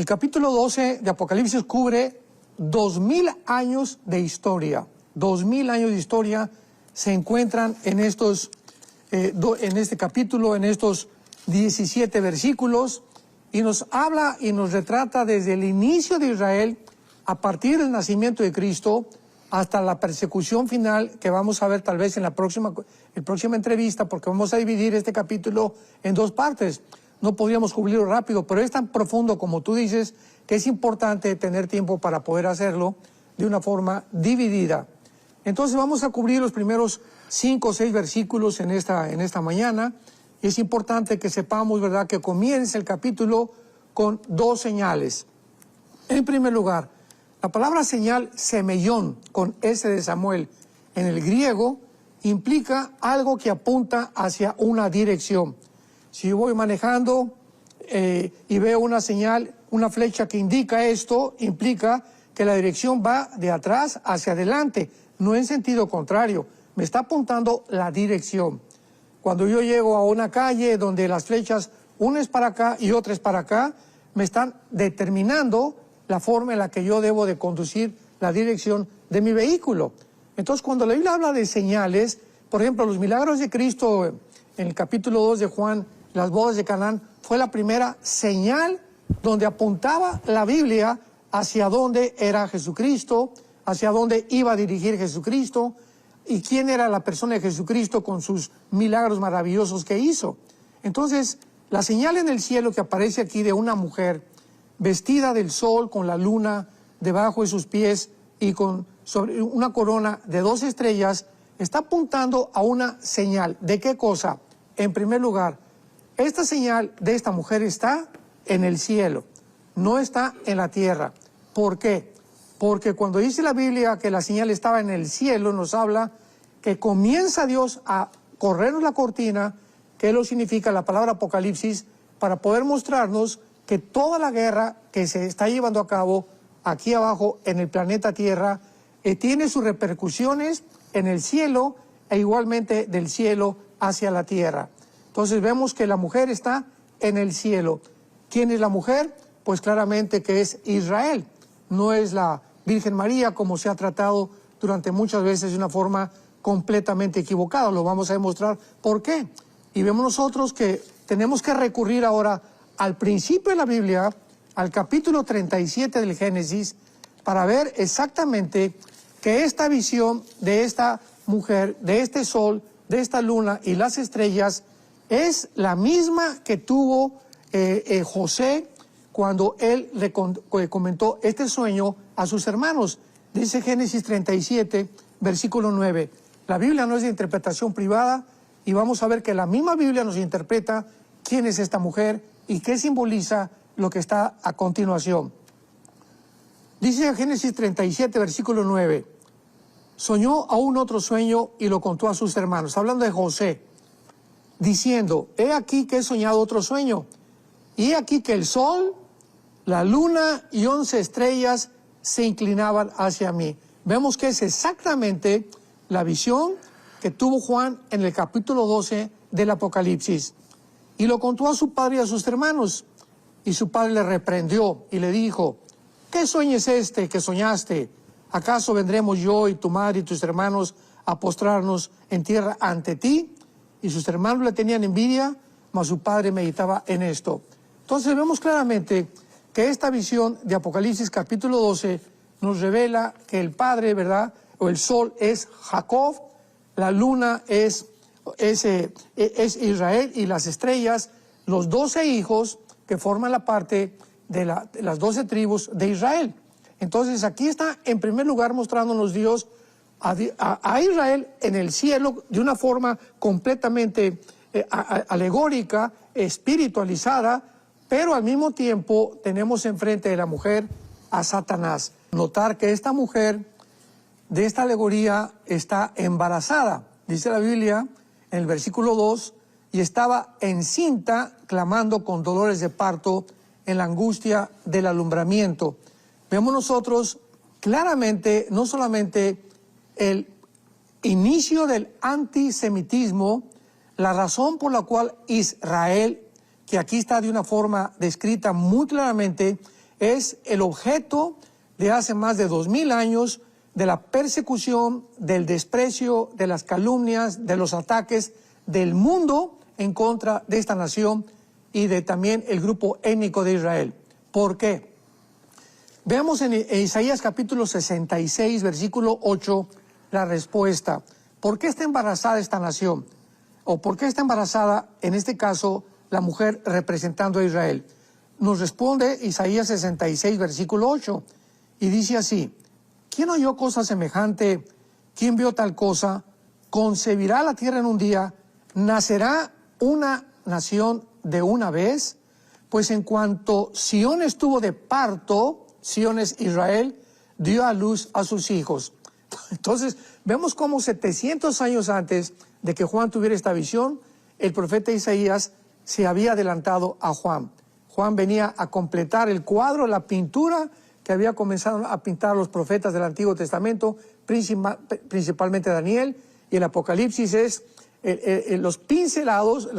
El capítulo 12 de Apocalipsis cubre 2000 años de historia. 2000 años de historia se encuentran en en este capítulo, en estos 17 versículos, y nos habla y nos retrata desde el inicio de Israel, a partir del nacimiento de Cristo, hasta la persecución final, que vamos a ver tal vez en la próxima entrevista, porque vamos a dividir este capítulo en dos partes. No podríamos cubrirlo rápido, pero es tan profundo como tú dices, que es importante tener tiempo para poder hacerlo de una forma dividida. Entonces vamos a cubrir los primeros 5 o 6 versículos en esta mañana. Y es importante que sepamos, ¿verdad?, que comienza el capítulo con 2 señales. En primer lugar, la palabra señal, semellón, con S de Samuel, en el griego, implica algo que apunta hacia una dirección. Si yo voy manejando y veo una señal, una flecha que indica esto, implica que la dirección va de atrás hacia adelante, no en sentido contrario, me está apuntando la dirección. Cuando yo llego a una calle donde las flechas, una es para acá y otra es para acá, me están determinando la forma en la que yo debo de conducir la dirección de mi vehículo. Entonces, cuando la Biblia habla de señales, por ejemplo, los milagros de Cristo, en el capítulo 2 de Juan, las bodas de Canaán, fue la primera señal donde apuntaba la Biblia hacia dónde era Jesucristo, hacia dónde iba a dirigir Jesucristo, y quién era la persona de Jesucristo con sus milagros maravillosos que hizo. Entonces, la señal en el cielo que aparece aquí de una mujer vestida del sol, con la luna debajo de sus pies y sobre una corona de 2 estrellas, está apuntando a una señal. ¿De qué cosa? En primer lugar, esta señal de esta mujer está en el cielo, no está en la tierra. ¿Por qué? Porque cuando dice la Biblia que la señal estaba en el cielo, nos habla que comienza Dios a corrernos la cortina, que lo significa la palabra Apocalipsis, para poder mostrarnos que toda la guerra que se está llevando a cabo aquí abajo en el planeta Tierra tiene sus repercusiones en el cielo e igualmente del cielo hacia la tierra. Entonces vemos que la mujer está en el cielo. ¿Quién es la mujer? Pues claramente que es Israel. No es la Virgen María, como se ha tratado durante muchas veces de una forma completamente equivocada. Lo vamos a demostrar por qué. Y vemos nosotros que tenemos que recurrir ahora al principio de la Biblia, al capítulo 37 del Génesis, para ver exactamente que esta visión de esta mujer, de este sol, de esta luna y las estrellas, es la misma que tuvo José cuando él le comentó este sueño a sus hermanos. Dice Génesis 37, versículo 9. La Biblia no es de interpretación privada y vamos a ver que la misma Biblia nos interpreta quién es esta mujer y qué simboliza lo que está a continuación. Dice Génesis 37, versículo 9. Soñó aún otro sueño y lo contó a sus hermanos, hablando de José, diciendo, he aquí que he soñado otro sueño, y he aquí que el sol, la luna y 11 estrellas se inclinaban hacia mí. Vemos que es exactamente la visión que tuvo Juan en el capítulo 12 del Apocalipsis. Y lo contó a su padre y a sus hermanos. Y su padre le reprendió y le dijo, ¿qué sueño es este que soñaste? ¿Acaso vendremos yo y tu madre y tus hermanos a postrarnos en tierra ante ti? Y sus hermanos le tenían envidia, mas su padre meditaba en esto. Entonces vemos claramente que esta visión de Apocalipsis capítulo 12 nos revela que el padre, ¿verdad?, o el sol es Jacob, la luna es Israel y las estrellas, los 12 hijos que forman la parte de las 12 tribus de Israel. Entonces aquí está en primer lugar mostrándonos Dios a Israel en el cielo de una forma completamente alegórica, espiritualizada, pero al mismo tiempo tenemos enfrente de la mujer a Satanás. Notar que esta mujer de esta alegoría está embarazada, dice la Biblia en el versículo 2, y estaba encinta clamando con dolores de parto en la angustia del alumbramiento. Vemos nosotros claramente no solamente el inicio del antisemitismo, la razón por la cual Israel, que aquí está de una forma descrita muy claramente, es el objeto de hace más de 2000 años de la persecución, del desprecio, de las calumnias, de los ataques del mundo en contra de esta nación y de también el grupo étnico de Israel. ¿Por qué? Veamos en Isaías capítulo 66, versículo 8, la respuesta. ¿Por qué está embarazada esta nación? ¿O por qué está embarazada, en este caso, la mujer representando a Israel? Nos responde Isaías 66, versículo 8, y dice así: ¿quién oyó cosa semejante? ¿Quién vio tal cosa? ¿Concebirá la tierra en un día? ¿Nacerá una nación de una vez? Pues en cuanto Sión estuvo de parto, Sión es Israel, dio a luz a sus hijos. Entonces, vemos cómo 700 años antes de que Juan tuviera esta visión, el profeta Isaías se había adelantado a Juan. Juan venía a completar el cuadro, la pintura que había comenzado a pintar los profetas del Antiguo Testamento, principalmente Daniel, y el Apocalipsis es los pincelados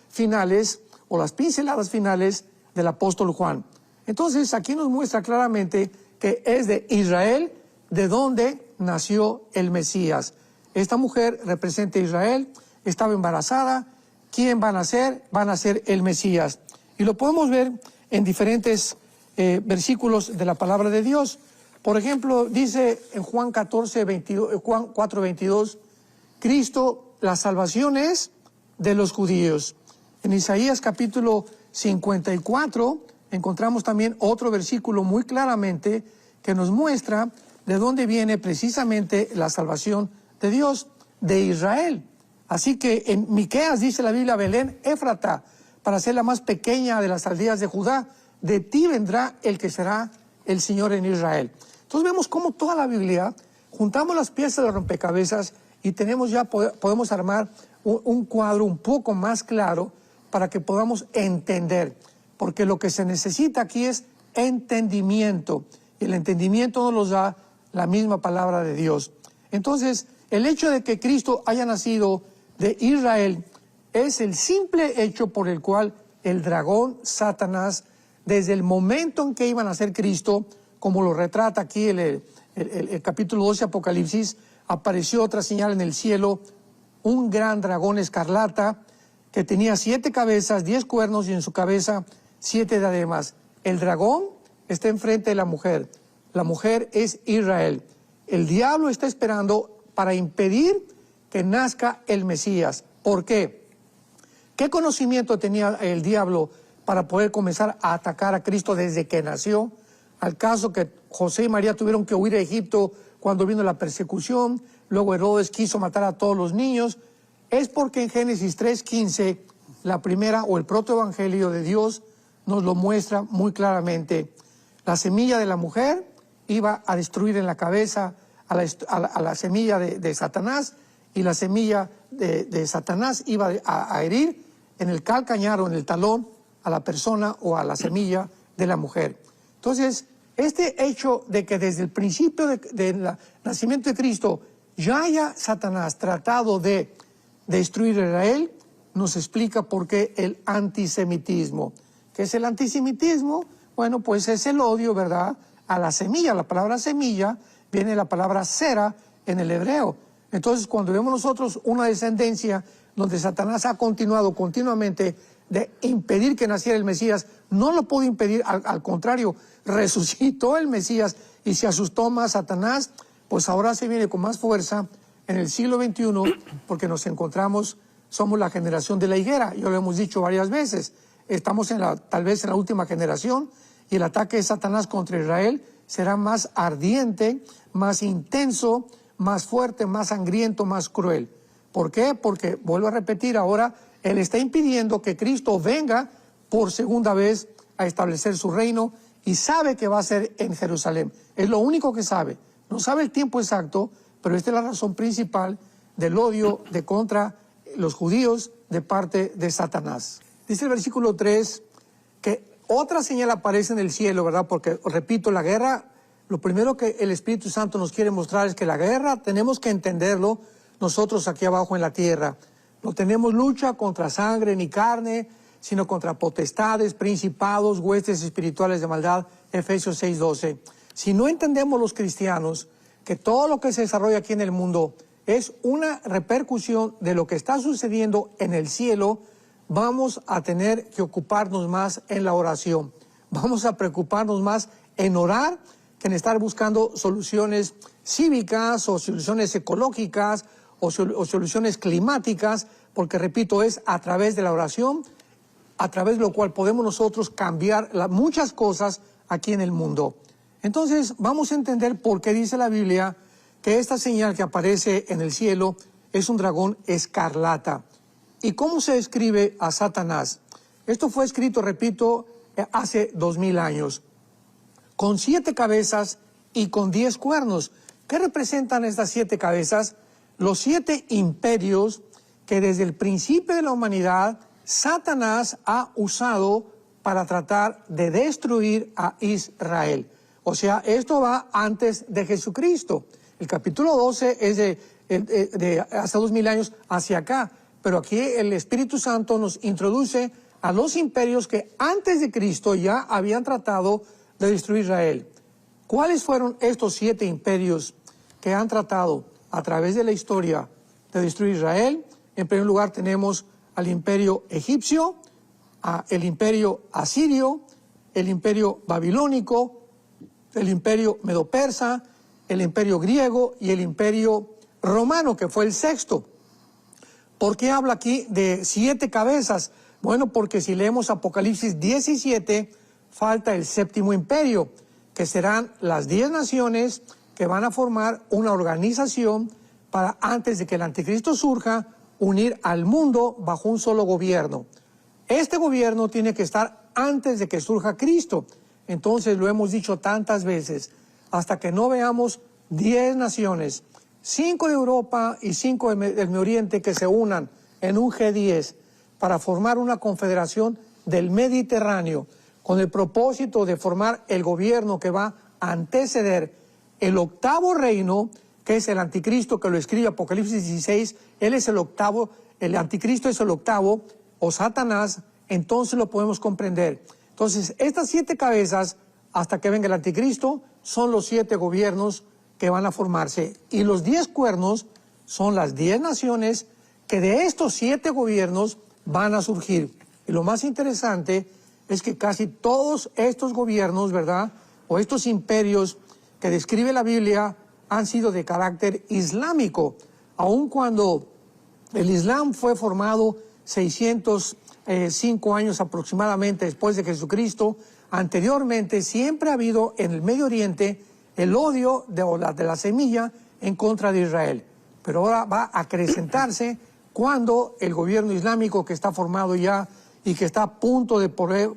finales, o las pinceladas finales del apóstol Juan. Entonces, aquí nos muestra claramente que es de Israel de donde nació el Mesías. Esta mujer representa a Israel, estaba embarazada. ¿Quién va a nacer? Va a nacer el Mesías. Y lo podemos ver en diferentes versículos de la palabra de Dios. Por ejemplo, dice en Juan 4:22, Cristo, la salvación es de los judíos. En Isaías capítulo 54 encontramos también otro versículo muy claramente que nos muestra de dónde viene precisamente la salvación de Dios, de Israel. Así que en Miqueas dice la Biblia: Belén Éfrata, para ser la más pequeña de las aldeas de Judá, de ti vendrá el que será el Señor en Israel. Entonces vemos cómo toda la Biblia, juntamos las piezas de rompecabezas y podemos armar un cuadro un poco más claro para que podamos entender. Porque lo que se necesita aquí es entendimiento. Y el entendimiento nos lo da la misma palabra de Dios. Entonces, el hecho de que Cristo haya nacido de Israel es el simple hecho por el cual el dragón, Satanás, desde el momento en que iba a nacer Cristo, como lo retrata aquí el capítulo 12 Apocalipsis, apareció otra señal en el cielo, un gran dragón escarlata que tenía 7 cabezas, 10 cuernos y en su cabeza 7 diademas. El dragón está enfrente de la mujer. La mujer es Israel. El diablo está esperando para impedir que nazca el Mesías. ¿Por qué? ¿Qué conocimiento tenía el diablo para poder comenzar a atacar a Cristo desde que nació? Al caso que José y María tuvieron que huir a Egipto cuando vino la persecución, luego Herodes quiso matar a todos los niños, es porque en Génesis 3:15, la primera o el protoevangelio de Dios nos lo muestra muy claramente. La semilla de la mujer iba a destruir en la cabeza a la semilla de Satanás, y la semilla de Satanás iba a herir en el calcañar o en el talón a la persona o a la semilla de la mujer. Entonces, este hecho de que desde el principio del nacimiento de Cristo ya haya Satanás tratado de destruir a Israel, nos explica por qué el antisemitismo. ¿Qué es el antisemitismo? Bueno, pues es el odio, ¿verdad?, a la semilla. La palabra semilla viene de la palabra sera en el hebreo. Entonces, cuando vemos nosotros una descendencia donde Satanás ha continuado continuamente de impedir que naciera el Mesías, no lo pudo impedir, al contrario, resucitó el Mesías y se asustó más Satanás, pues ahora se viene con más fuerza en el siglo XXI, porque nos encontramos, somos la generación de la higuera, ya lo hemos dicho varias veces, estamos tal vez en la última generación, y el ataque de Satanás contra Israel será más ardiente, más intenso, más fuerte, más sangriento, más cruel. ¿Por qué? Porque, vuelvo a repetir, ahora él está impidiendo que Cristo venga por segunda vez a establecer su reino, y sabe que va a ser en Jerusalén. Es lo único que sabe. No sabe el tiempo exacto, pero esta es la razón principal del odio contra los judíos de parte de Satanás. Dice el versículo 3 que otra señal aparece en el cielo, ¿verdad? Porque, repito, la guerra, lo primero que el Espíritu Santo nos quiere mostrar es que la guerra tenemos que entenderlo nosotros aquí abajo en la tierra. No tenemos lucha contra sangre ni carne, sino contra potestades, principados, huestes espirituales de maldad, Efesios 6:12. Si no entendemos los cristianos que todo lo que se desarrolla aquí en el mundo es una repercusión de lo que está sucediendo en el cielo, vamos a tener que ocuparnos más en la oración. Vamos a preocuparnos más en orar que en estar buscando soluciones cívicas o soluciones ecológicas o soluciones climáticas, porque repito, es a través de la oración, a través de lo cual podemos nosotros cambiar muchas cosas aquí en el mundo. Entonces vamos a entender por qué dice la Biblia que esta señal que aparece en el cielo es un dragón escarlata. ¿Y cómo se describe a Satanás? Esto fue escrito, repito, hace 2000 años, con 7 cabezas y con 10 cuernos. ¿Qué representan estas 7 cabezas? Los 7 imperios que desde el principio de la humanidad Satanás ha usado para tratar de destruir a Israel. O sea, esto va antes de Jesucristo. El capítulo 12 es de hace 2000 años hacia acá, pero aquí el Espíritu Santo nos introduce a los imperios que antes de Cristo ya habían tratado de destruir Israel. ¿Cuáles fueron estos 7 imperios que han tratado a través de la historia de destruir Israel? En primer lugar tenemos al imperio egipcio, el imperio asirio, el imperio babilónico, el imperio medo-persa, el imperio griego y el imperio romano, que fue el 6º. ¿Por qué habla aquí de 7 cabezas? Bueno, porque si leemos Apocalipsis 17, falta el 7º imperio, que serán las 10 naciones que van a formar una organización para, antes de que el anticristo surja, unir al mundo bajo un solo gobierno. Este gobierno tiene que estar antes de que surja Cristo. Entonces, lo hemos dicho tantas veces, hasta que no veamos 10 naciones, 5 de Europa y 5 del Medio Oriente, que se unan en un G10 para formar una confederación del Mediterráneo, con el propósito de formar el gobierno que va a anteceder el 8º reino, que es el anticristo, que lo escribe Apocalipsis 16, él es el 8º, el anticristo es el 8º, o Satanás, entonces lo podemos comprender. Entonces, estas 7 cabezas, hasta que venga el anticristo, son los 7 gobiernos que van a formarse. Y los 10 cuernos son las 10 naciones que de estos 7 gobiernos van a surgir. Y lo más interesante es que casi todos estos gobiernos, ¿verdad?, o estos imperios que describe la Biblia han sido de carácter islámico, aun cuando el Islam fue formado 605 años aproximadamente después de Jesucristo. Anteriormente siempre ha habido en el Medio Oriente el odio de la semilla en contra de Israel, pero ahora va a acrecentarse cuando el gobierno islámico, que está formado ya y que está a punto de poder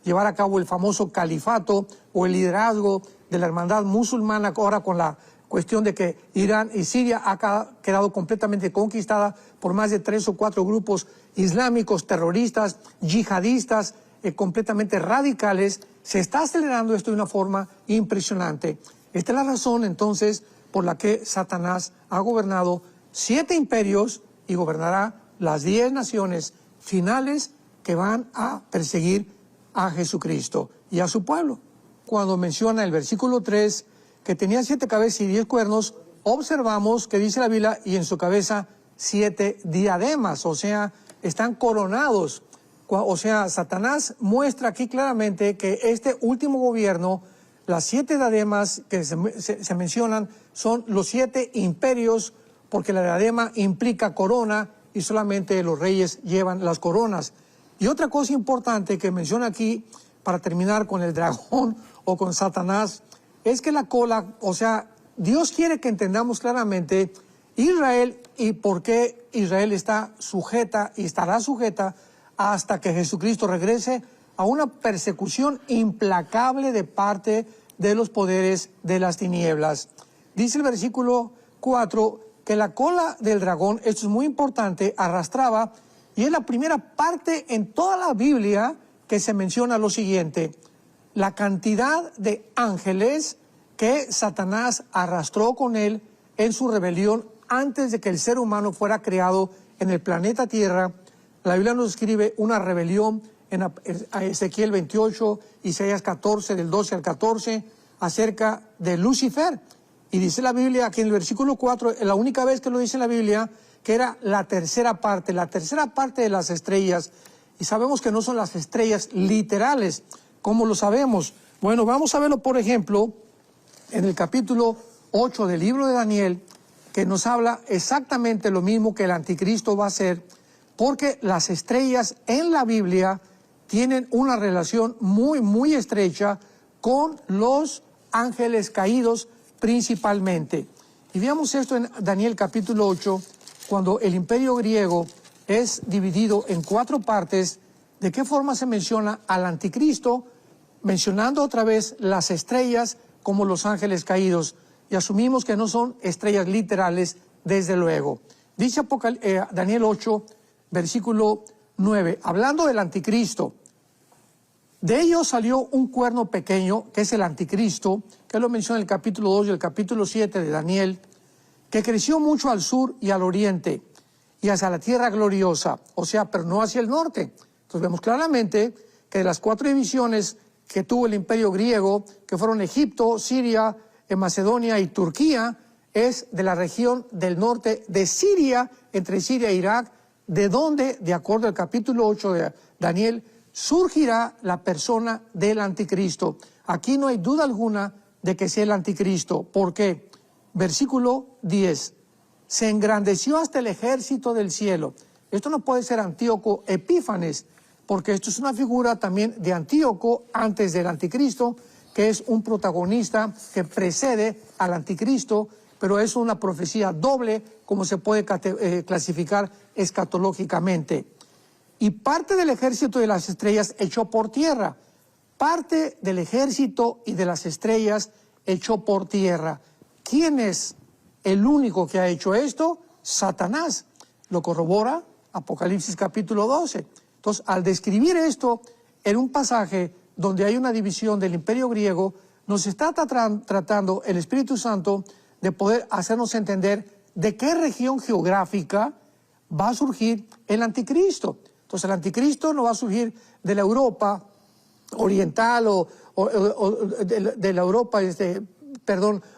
llevar a cabo el famoso califato o el liderazgo de la hermandad musulmana, ahora con la cuestión de que Irán y Siria ha quedado completamente conquistada por más de 3 o 4 grupos islámicos, terroristas, yihadistas, completamente radicales. Se está acelerando esto de una forma impresionante. Esta es la razón, entonces, por la que Satanás ha gobernado 7 imperios y gobernará las 10 naciones finales que van a perseguir a Jesucristo y a su pueblo. Cuando menciona el versículo 3 que tenía 7 cabezas y 10 cuernos, observamos que dice la Biblia, y en su cabeza 7 diademas, o sea, están coronados. O sea, Satanás muestra aquí claramente que este último gobierno, las 7 diademas que se mencionan, son los 7 imperios, porque la diadema implica corona y solamente los reyes llevan las coronas. Y otra cosa importante que menciona aquí, para terminar con el dragón o con Satanás, es que la cola, o sea, Dios quiere que entendamos claramente Israel y por qué Israel está sujeta y estará sujeta hasta que Jesucristo regrese a una persecución implacable de parte de los poderes de las tinieblas. Dice el versículo 4 que la cola del dragón, esto es muy importante, arrastraba, y es la primera parte en toda la Biblia que se menciona lo siguiente: la cantidad de ángeles que Satanás arrastró con él en su rebelión antes de que el ser humano fuera creado en el planeta Tierra. La Biblia nos describe una rebelión en Ezequiel 28, Isaías 14, del 12 al 14, acerca de Lucifer. Y dice la Biblia que en el versículo 4, la única vez que lo dice la Biblia, que era la tercera parte de las estrellas. Y sabemos que no son las estrellas literales. ¿Cómo lo sabemos? Bueno, vamos a verlo, por ejemplo, en el capítulo 8 del libro de Daniel, que nos habla exactamente lo mismo que el anticristo va a hacer, porque las estrellas en la Biblia tienen una relación muy, muy estrecha con los ángeles caídos principalmente. Y veamos esto en Daniel capítulo 8, cuando el imperio griego es dividido en 4 partes. ¿De qué forma se menciona al anticristo? Mencionando otra vez las estrellas como los ángeles caídos. Y asumimos que no son estrellas literales, desde luego. Dice Daniel 8, versículo 9, hablando del anticristo. De ellos salió un cuerno pequeño, que es el anticristo, que lo menciona en el capítulo 2 y el capítulo 7 de Daniel, que creció mucho al sur y al oriente, y hacia la tierra gloriosa, o sea, pero no hacia el norte. Entonces vemos claramente que de las 4 divisiones que tuvo el imperio griego, que fueron Egipto, Siria, Macedonia y Turquía, es de la región del norte de Siria, entre Siria e Irak, de donde, de acuerdo al capítulo 8 de Daniel, surgirá la persona del anticristo. Aquí no hay duda alguna de que sea el anticristo. ¿Por qué? Versículo 10. Se engrandeció hasta el ejército del cielo. Esto no puede ser Antíoco Epífanes, porque esto es una figura también de Antíoco antes del anticristo, que es un protagonista que precede al anticristo, pero es una profecía doble, como se puede clasificar escatológicamente. Y parte del ejército de las estrellas echó por tierra. Parte del ejército y de las estrellas echó por tierra. ¿Quién es el único que ha hecho esto? Satanás. Lo corrobora Apocalipsis capítulo 12. Entonces, al describir esto en un pasaje donde hay una división del imperio griego, nos está tratando el Espíritu Santo de poder hacernos entender de qué región geográfica va a surgir el anticristo. Entonces el anticristo no va a surgir de la Europa oriental o de la Europa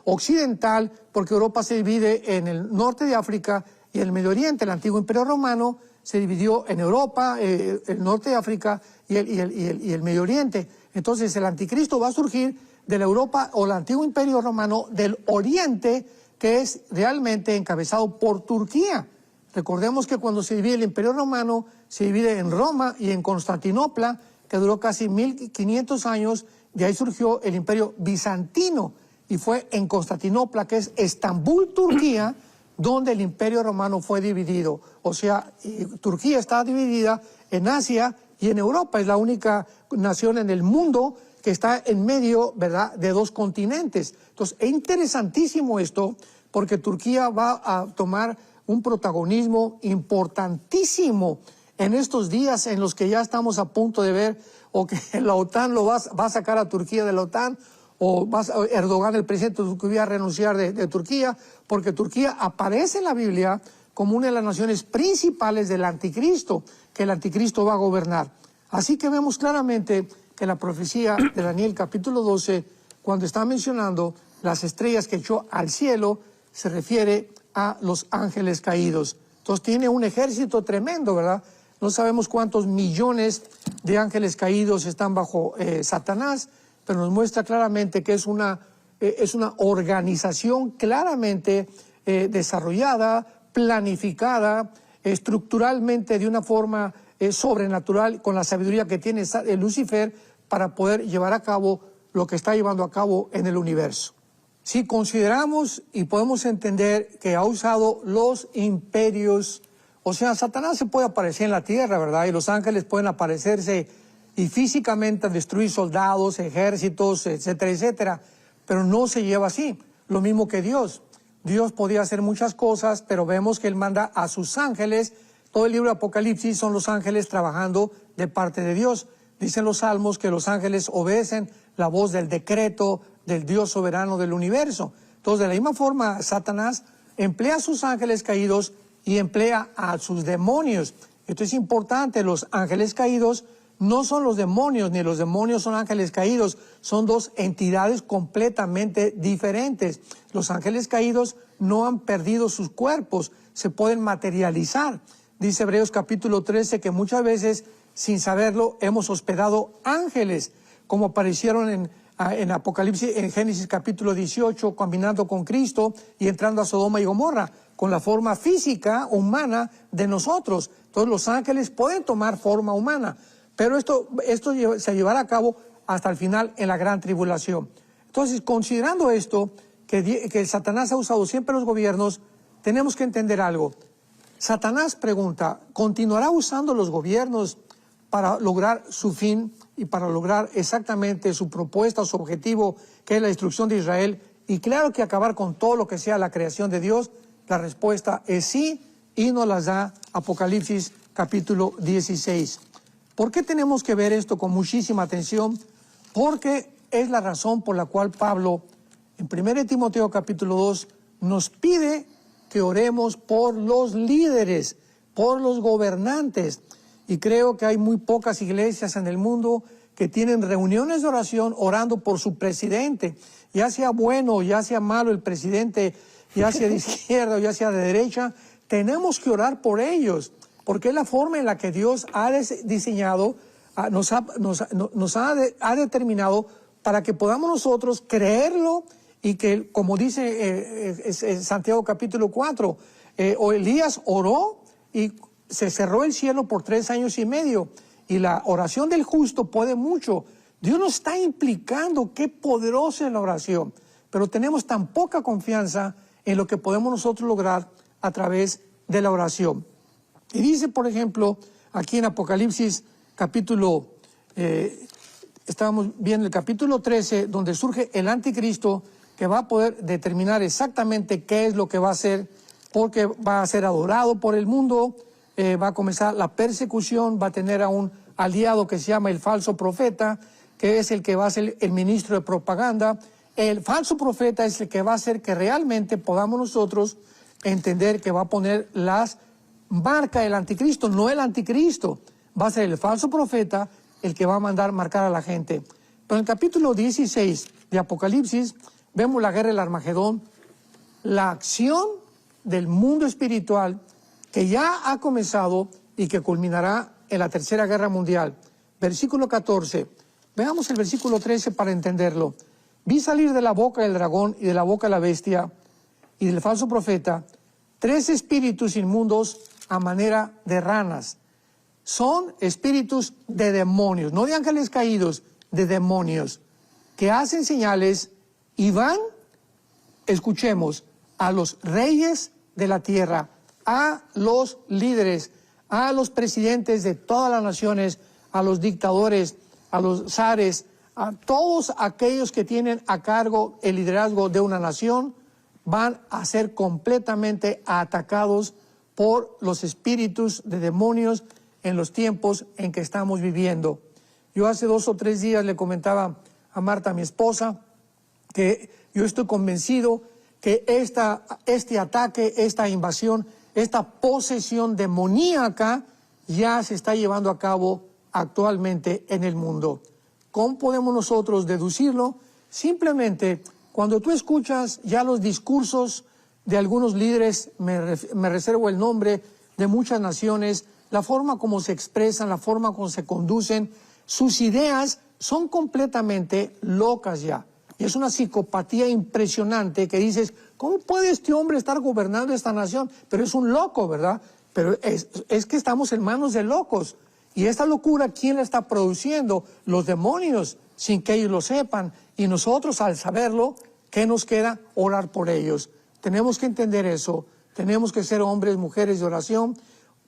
occidental, porque Europa se divide en el norte de África y el Medio Oriente. El antiguo imperio romano se dividió en Europa, el norte de África y el Medio Oriente. Entonces el anticristo va a surgir de la Europa o el antiguo imperio romano del Oriente, que es realmente encabezado por Turquía. Recordemos que cuando se divide el imperio romano, se divide en Roma y en Constantinopla, que duró casi 1500 años. De ahí surgió el imperio bizantino, y fue en Constantinopla, que es Estambul, Turquía, donde el imperio romano fue dividido. O sea, Turquía está dividida en Asia y en Europa. Es la única nación en el mundo que está en medio, ¿verdad?, de 2 continentes. Entonces, es interesantísimo esto, porque Turquía va a tomar un protagonismo importantísimo en estos días en los que ya estamos a punto de ver o que la OTAN va a sacar a Turquía de la OTAN, o Erdogan, el presidente de Turquía, a renunciar de Turquía, porque Turquía aparece en la Biblia como una de las naciones principales del anticristo, que el anticristo va a gobernar. Así que vemos claramente que la profecía de Daniel capítulo 12, cuando está mencionando las estrellas que echó al cielo, se refiere a los ángeles caídos. Entonces tiene un ejército tremendo, ¿verdad? No sabemos cuántos millones de ángeles caídos están bajo Satanás, pero nos muestra claramente que es una organización claramente desarrollada, planificada, estructuralmente de una forma sobrenatural, con la sabiduría que tiene Lucifer para poder llevar a cabo lo que está llevando a cabo en el universo. Si consideramos y podemos entender que ha usado los imperios, o sea, Satanás se puede aparecer en la tierra, ¿verdad? Y los ángeles pueden aparecerse y físicamente destruir soldados, ejércitos, etcétera, etcétera, pero no se lleva así. Lo mismo que Dios. Dios podía hacer muchas cosas, pero vemos que Él manda a sus ángeles. Todo el libro de Apocalipsis son los ángeles trabajando de parte de Dios. Dicen los salmos que los ángeles obedecen la voz del decreto del Dios soberano del universo. Entonces, de la misma forma, Satanás emplea a sus ángeles caídos y emplea a sus demonios. Esto es importante. Los ángeles caídos no son los demonios, ni los demonios son ángeles caídos. Son dos entidades completamente diferentes. Los ángeles caídos no han perdido sus cuerpos, se pueden materializar. Dice Hebreos capítulo 13 que muchas veces, sin saberlo, hemos hospedado ángeles, como aparecieron en Apocalipsis, en Génesis capítulo 18, caminando con Cristo y entrando a Sodoma y Gomorra, con la forma física, humana de nosotros. Entonces los ángeles pueden tomar forma humana, pero esto se llevará a cabo hasta el final en la gran tribulación. Entonces, considerando esto, que Satanás ha usado siempre los gobiernos, tenemos que entender algo. Satanás pregunta, ¿continuará usando los gobiernos para lograr su fin y para lograr exactamente su propuesta, su objetivo, que es la destrucción de Israel? Y claro que acabar con todo lo que sea la creación de Dios. La respuesta es sí, y nos las da Apocalipsis capítulo 16. ¿Por qué tenemos que ver esto con muchísima atención? Porque es la razón por la cual Pablo, en 1 Timoteo capítulo 2, nos pide que oremos por los líderes, por los gobernantes. Y creo que hay muy pocas iglesias en el mundo que tienen reuniones de oración orando por su presidente. Ya sea bueno, ya sea malo el presidente, ya sea de izquierda o ya sea de derecha, tenemos que orar por ellos, porque es la forma en la que Dios ha diseñado, nos ha determinado para que podamos nosotros creerlo y que, como dice Santiago capítulo 4, Elías oró y se cerró el cielo por 3 años y medio, y la oración del justo puede mucho. Dios nos está implicando qué poderosa es la oración, pero tenemos tan poca confianza en lo que podemos nosotros lograr a través de la oración. Y dice, por ejemplo, aquí en Apocalipsis capítulo, estábamos viendo el capítulo 13, donde surge el anticristo, que va a poder determinar exactamente qué es lo que va a hacer, porque va a ser adorado por el mundo, va a comenzar la persecución, va a tener a un aliado que se llama el falso profeta, que es el que va a ser el ministro de propaganda. El falso profeta es el que va a hacer que realmente podamos nosotros entender que va a poner las marcas del anticristo, no el anticristo. Va a ser el falso profeta el que va a mandar marcar a la gente. Pero en el capítulo 16 de Apocalipsis vemos la guerra del Armagedón, la acción del mundo espiritual que ya ha comenzado y que culminará en la Tercera Guerra Mundial. Versículo 14. Veamos el versículo 13 para entenderlo. Vi salir de la boca del dragón y de la boca de la bestia y del falso profeta 3 espíritus inmundos a manera de ranas. Son espíritus de demonios, no de ángeles caídos, de demonios, que hacen señales y van, escuchemos, a los reyes de la tierra, a los líderes, a los presidentes de todas las naciones, a los dictadores, a los zares, a todos aquellos que tienen a cargo el liderazgo de una nación, van a ser completamente atacados por los espíritus de demonios en los tiempos en que estamos viviendo. Yo hace 2 o 3 días le comentaba a Marta, mi esposa, que yo estoy convencido que este ataque, esta invasión, esta posesión demoníaca ya se está llevando a cabo actualmente en el mundo. ¿Cómo podemos nosotros deducirlo? Simplemente, cuando tú escuchas ya los discursos de algunos líderes, me reservo el nombre, de muchas naciones, la forma como se expresan, la forma como se conducen, sus ideas son completamente locas ya. Y es una psicopatía impresionante que dices, ¿cómo puede este hombre estar gobernando esta nación? Pero es un loco, ¿verdad? Pero es que estamos en manos de locos. Y esta locura, ¿quién la está produciendo? Los demonios, sin que ellos lo sepan. Y nosotros, al saberlo, ¿qué nos queda? Orar por ellos. Tenemos que entender eso. Tenemos que ser hombres, mujeres de oración,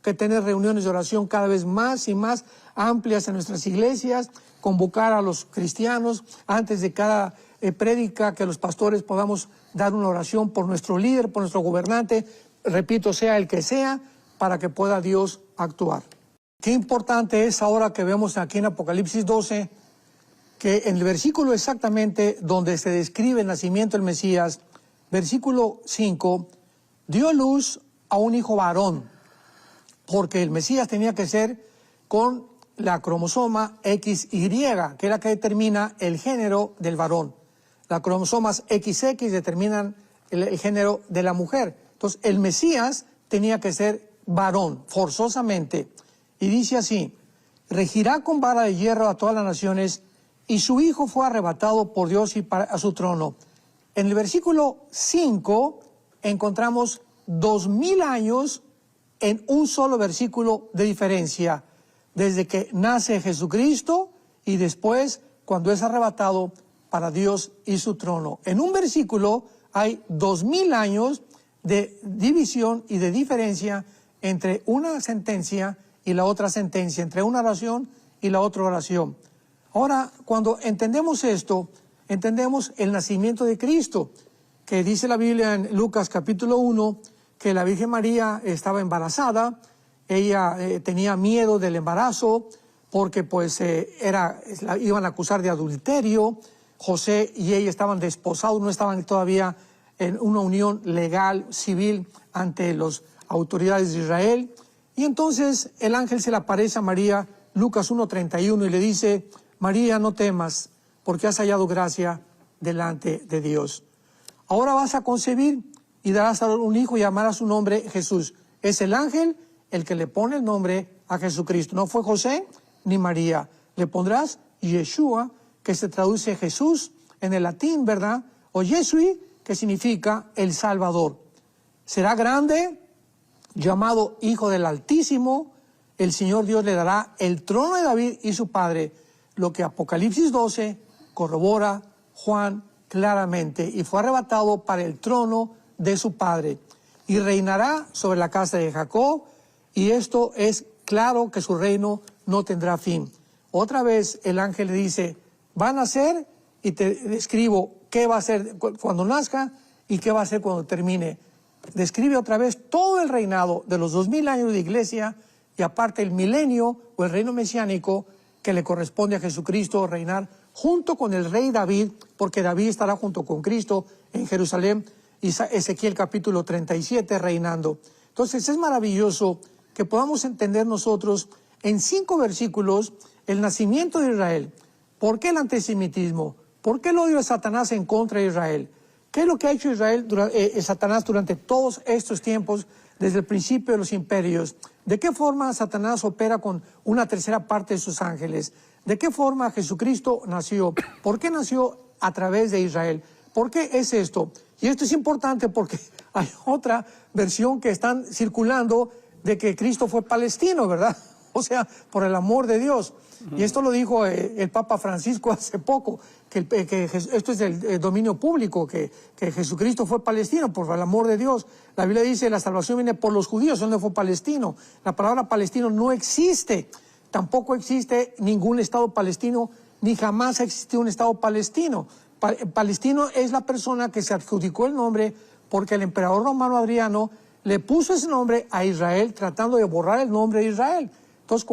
que tener reuniones de oración cada vez más y más amplias en nuestras iglesias, convocar a los cristianos antes de cada prédica, que los pastores podamos dar una oración por nuestro líder, por nuestro gobernante, repito, sea el que sea, para que pueda Dios actuar. Qué importante es ahora que vemos aquí en Apocalipsis 12, que en el versículo exactamente donde se describe el nacimiento del Mesías, versículo 5, dio luz a un hijo varón. porque el Mesías tenía que ser con la cromosoma XY, que es la que determina el género del varón. Las cromosomas XX determinan el género de la mujer. Entonces, el Mesías tenía que ser varón, forzosamente. Y dice así: regirá con vara de hierro a todas las naciones, y su hijo fue arrebatado por Dios y a su trono. En el versículo 5 encontramos 2000 años en un solo versículo de diferencia, desde que nace Jesucristo y después cuando es arrebatado para Dios y su trono. En un versículo hay 2000 años de división y de diferencia entre una sentencia y la otra sentencia, entre una oración y la otra oración. Ahora, cuando entendemos esto, entendemos el nacimiento de Cristo, que dice la Biblia en Lucas capítulo 1, que la Virgen María estaba embarazada. Ella tenía miedo del embarazo porque la iban a acusar de adulterio. José y ella estaban desposados, no estaban todavía en una unión legal, civil, ante las autoridades de Israel. Y entonces el ángel se le aparece a María, Lucas 1:31, y le dice: María, no temas, porque has hallado gracia delante de Dios. Ahora vas a concebir y darás a un hijo y llamarás su nombre Jesús. Es el ángel el que le pone el nombre a Jesucristo. No fue José ni María. Le pondrás Yeshua, que se traduce Jesús en el latín, ¿verdad? O Yesui, que significa el Salvador. Será grande, llamado Hijo del Altísimo. El Señor Dios le dará el trono de David y su padre, lo que Apocalipsis 12 corrobora Juan claramente. Y fue arrebatado para el trono de su padre, y reinará sobre la casa de Jacob, y esto es claro que su reino no tendrá fin. Otra vez el ángel le dice: van a nacer, y te describo qué va a ser cuando nazca y qué va a ser cuando termine. Describe otra vez todo el reinado de los 2000 años de iglesia, y aparte el milenio o el reino mesiánico que le corresponde a Jesucristo reinar junto con el rey David, porque David estará junto con Cristo en Jerusalén. Y Ezequiel capítulo 37 reinando. Entonces es maravilloso que podamos entender nosotros en 5 versículos el nacimiento de Israel. ¿Por qué el antisemitismo? ¿Por qué el odio de Satanás en contra de Israel? ¿Qué es lo que ha hecho Satanás durante todos estos tiempos, desde el principio de los imperios? ¿De qué forma Satanás opera con una tercera parte de sus ángeles? ¿De qué forma Jesucristo nació? ¿Por qué nació a través de Israel? ¿Por qué es esto? Y esto es importante porque hay otra versión que están circulando de que Cristo fue palestino, ¿verdad? O sea, por el amor de Dios. Y esto lo dijo el Papa Francisco hace poco, que esto es el dominio público, que Jesucristo fue palestino por el amor de Dios. La Biblia dice: la salvación viene por los judíos, donde fue palestino. La palabra palestino no existe. Tampoco existe ningún Estado palestino, ni jamás ha existido un Estado palestino. Palestino es la persona que se adjudicó el nombre porque el emperador romano Adriano le puso ese nombre a Israel, tratando de borrar el nombre de Israel. Entonces,